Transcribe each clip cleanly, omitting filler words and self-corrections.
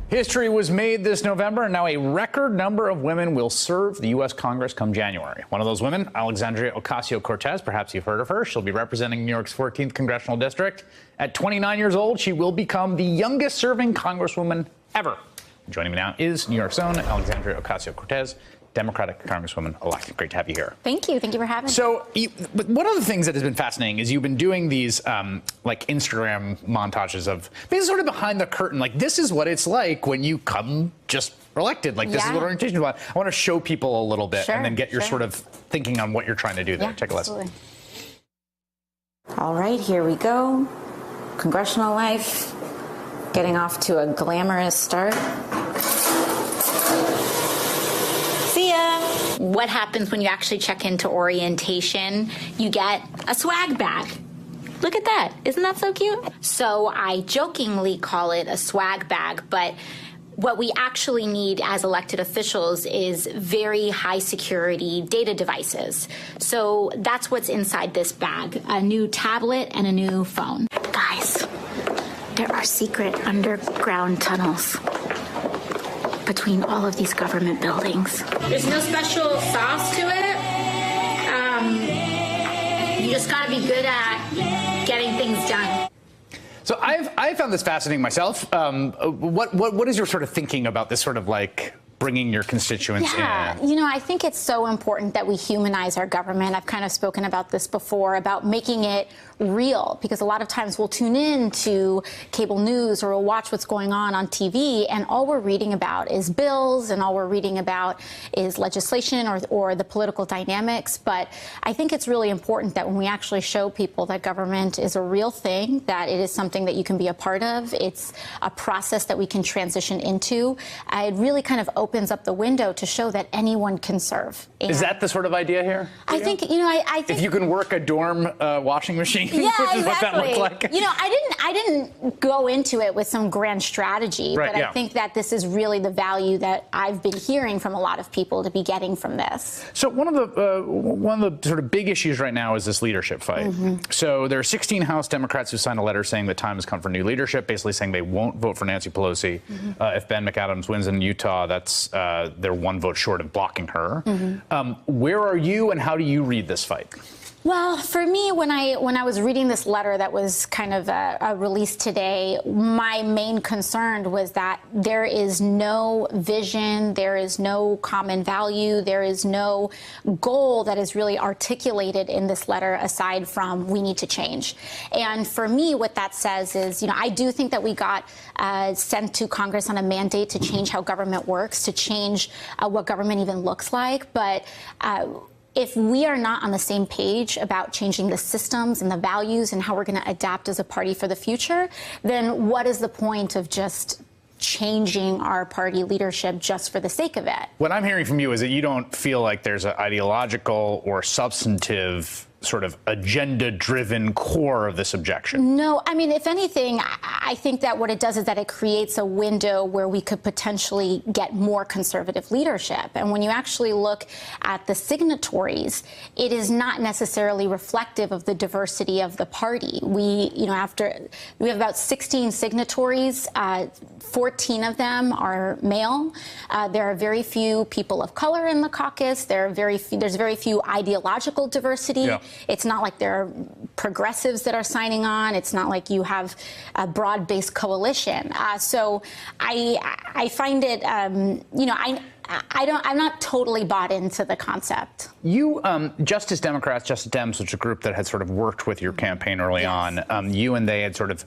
History was made this November, and now a record number of women will serve the U.S. Congress come January. One of those women, Alexandria Ocasio Cortez, perhaps you've heard of her. She'll be representing New York's 14th congressional district. At 29 years old, she will become the youngest serving congresswoman ever. Joining me now is New York's own Alexandria Ocasio Cortez, Democratic Congresswoman-elect. Great to have you here. Thank you. Thank you for having me. So, one of the things that has been fascinating is you've been doing these like Instagram montages of being sort of behind the curtain. Like, this is what it's like when you come just elected. Like, this is what orientation is about. I want to show people a little bit and then get your sort of thinking on what you're trying to do there. Take a listen. All right, here we go. Congressional life, getting off to a glamorous start. See ya. What happens when you actually check into orientation? You get a swag bag. Look at that. Isn't that so cute? So I jokingly call it a swag bag, but what we actually need as elected officials is very high security data devices. So that's what's inside this bag, a new tablet and a new phone. Guys, there are secret underground tunnels between all of these government buildings. There's no special sauce to it. You just gotta be good at getting things done. So I found this fascinating myself. What is your sort of thinking about this sort of like bringing your constituents in? You know, I think it's so important that we humanize our government. I've kind of spoken about this before, about making it real, because a lot of times we'll tune in to cable news or we'll watch what's going on TV, and all we're reading about is bills and all we're reading about is legislation or the political dynamics. But I think it's really important that when we actually show people that government is a real thing, that it is something that you can be a part of, it's a process that we can transition into, it really kind of opens up the window to show that anyone can serve. And is that the sort of idea here? I think, you know, I think if you can work a dorm washing machine, yeah, which is exactly. what that looked like. You know, I didn't go into it with some grand strategy, but I think that this is really the value that I've been hearing from a lot of people to be getting from this. So one of the sort of big issues right now is this leadership fight. So there are 16 House Democrats who signed a letter saying the time has come for new leadership, basically saying they won't vote for Nancy Pelosi. If Ben McAdams wins in Utah, that's they're one vote short of blocking her. Where are you, and how do you read this fight? Well, for me, when I was reading this letter that was kind of released today, my main concern was that there is no vision, there is no common value, there is no goal that is really articulated in this letter aside from we need to change. And for me, what that says is, you know, I do think that we got sent to Congress on a mandate to change how government works, to change what government even looks like, but if we are not on the same page about changing the systems and the values and how we're going to adapt as a party for the future, then what is the point of just changing our party leadership just for the sake of it? What I'm hearing from you is that you don't feel like there's an ideological or substantive sort of agenda-driven core of this objection. No, I mean, if anything, I think that what it does is that it creates a window where we could potentially get more conservative leadership. And when you actually look at the signatories, it is not necessarily reflective of the diversity of the party. We have about 16 signatories, 14 of them are male. There are very few people of color in the caucus. There's very few ideological diversity. Yeah. It's not like there are progressives that are signing on. It's not like you have a broad-based coalition. So I find it, I'm not totally bought into the concept. You, Justice Democrats, Justice Dems, which is a group that had sort of worked with your campaign early on, you and they had sort of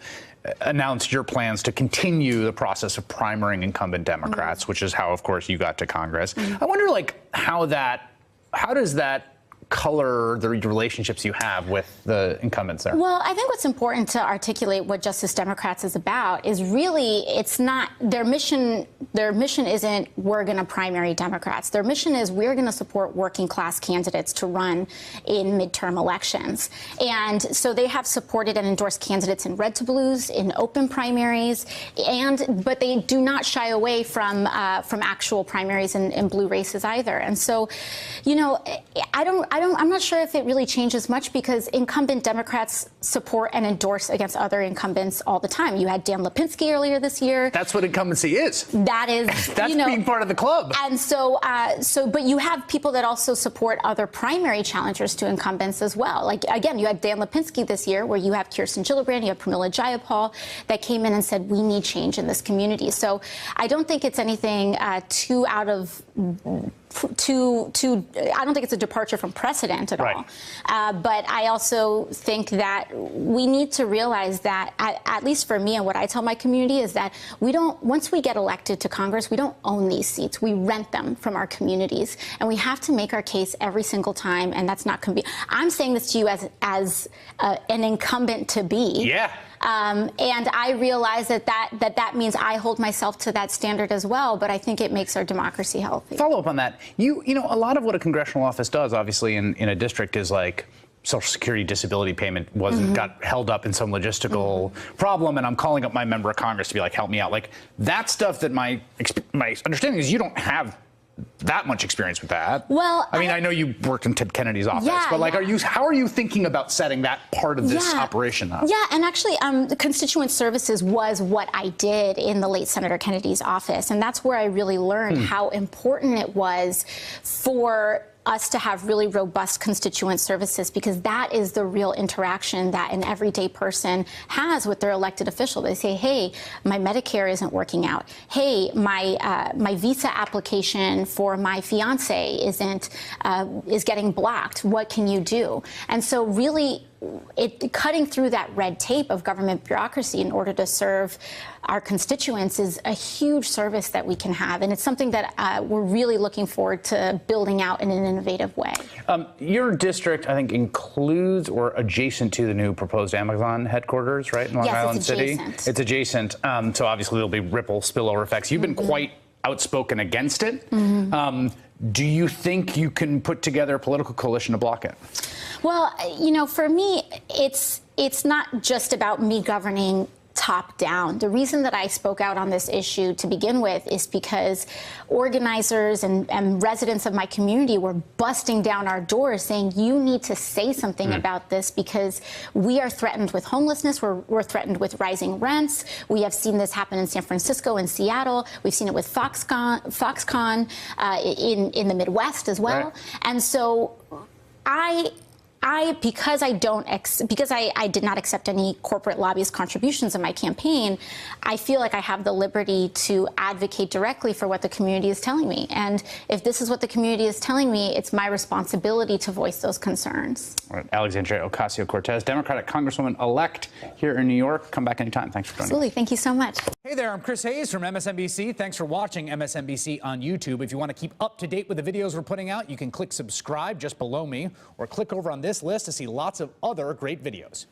announced your plans to continue the process of primarying incumbent Democrats, which is how, of course, you got to Congress. I wonder, like, how does that color the relationships you have with the incumbents there? Well, I think what's important to articulate what Justice Democrats is about is really, it's not their mission. Their mission isn't we're going to primary Democrats. Their mission is we're going to support working class candidates to run in midterm elections. And so they have supported and endorsed candidates in red to blues, in open primaries, but they do not shy away from actual primaries in blue races either. And so, you know, I don't I'm not sure if it really changes much because incumbent Democrats support and endorse against other incumbents all the time. You had Dan Lipinski earlier this year. That's what incumbency is. That is, that's being part of the club. And so, but you have people that also support other primary challengers to incumbents as well. Like, again, you had Dan Lipinski this year, where you have Kirsten Gillibrand, you have Pramila Jayapal, that came in and said, we need change in this community. So I don't think it's anything too out of... I don't think it's a departure from precedent at all. But I also think that we need to realize that, at least for me and what I tell my community, is that once we get elected to Congress, we don't own these seats. We rent them from our communities. And we have to make our case every single time. And that's not convenient. I'm saying this to you as an incumbent to be. Yeah. And I realize that means I hold myself to that standard as well, but I think it makes our democracy healthy. Follow up on that. You know, a lot of what a congressional office does, obviously, in a district is like Social Security disability payment got held up in some logistical problem, and I'm calling up my member of Congress to be like, help me out. Like, that stuff that my understanding is you don't have that much experience with that. Well, I mean, I know you worked in Ted Kennedy's office, but like, how are you thinking about setting that part of this operation up? Yeah, and actually, the constituent services was what I did in the late Senator Kennedy's office, and that's where I really learned how important it was for us to have really robust constituent services, because that is the real interaction that an everyday person has with their elected official. They say, hey, my Medicare isn't working out. Hey, my visa application for my fiance is getting blocked. What can you do? And so really, cutting through that red tape of government bureaucracy in order to serve our constituents is a huge service that we can have. And it's something that we're really looking forward to building out in an innovative way. Your district, I think, includes or adjacent to the new proposed Amazon headquarters, right, in Long Island City? It's adjacent. So obviously there'll be ripple spillover effects. You've been quite outspoken against it. Do you think you can put together a political coalition to block it? Well, you know, for me, it's not just about me governing top down. The reason that I spoke out on this issue to begin with is because organizers and residents of my community were busting down our doors saying, you need to say something about this, because we are threatened with homelessness. We're threatened with rising rents. We have seen this happen in San Francisco and Seattle. We've seen it with Foxconn in the Midwest as well. And so because I did not accept any corporate lobbyist contributions in my campaign, I feel like I have the liberty to advocate directly for what the community is telling me. And if this is what the community is telling me, it's my responsibility to voice those concerns. All right. Alexandria Ocasio Cortez, Democratic Congresswoman-elect here in New York. Come back anytime. Thanks for joining us. Absolutely. Thank you so much. Hey there, I'm Chris Hayes from MSNBC. Thanks for watching MSNBC on YouTube. If you want to keep up to date with the videos we're putting out, you can click subscribe just below me, or click over on this list to see lots of other great videos.